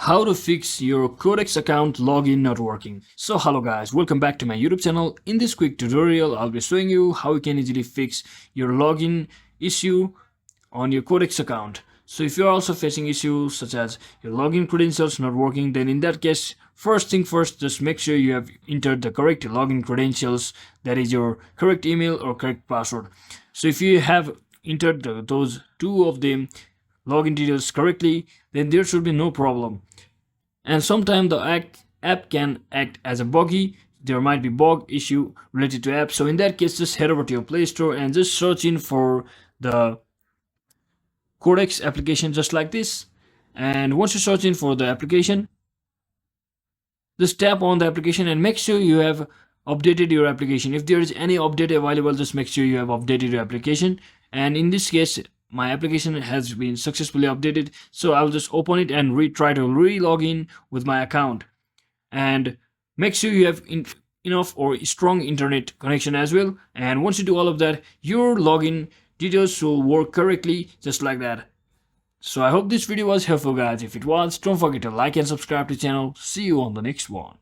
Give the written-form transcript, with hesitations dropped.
How to fix your Quotex account login not working. So hello guys, welcome back to my YouTube channel. In this quick tutorial, I'll be showing you how you can easily fix your login issue on your Quotex account. So if you're also facing issues such as your login credentials not working, then in that case, first thing first, just make sure you have entered the correct login credentials, that is your correct email or correct password. So if you have entered those two of them login details correctly, then there should be no problem. And sometimes the app can act as a buggy. There might be bug issue related to app. So in that case, just head over to your Play Store and just search in for the Quotex application just like this. And once you search in for the application, just tap on the application and make sure you have updated your application. If there is any update available, just make sure you have updated your application. And in this case, my application has been successfully updated, so I'll just open it and try to re-log in with my account. And make sure you have enough or strong internet connection as well. And once you do all of that, your login details will work correctly, just like that. So I hope this video was helpful guys. If it was, don't forget to like and subscribe to the channel. See you on the next one.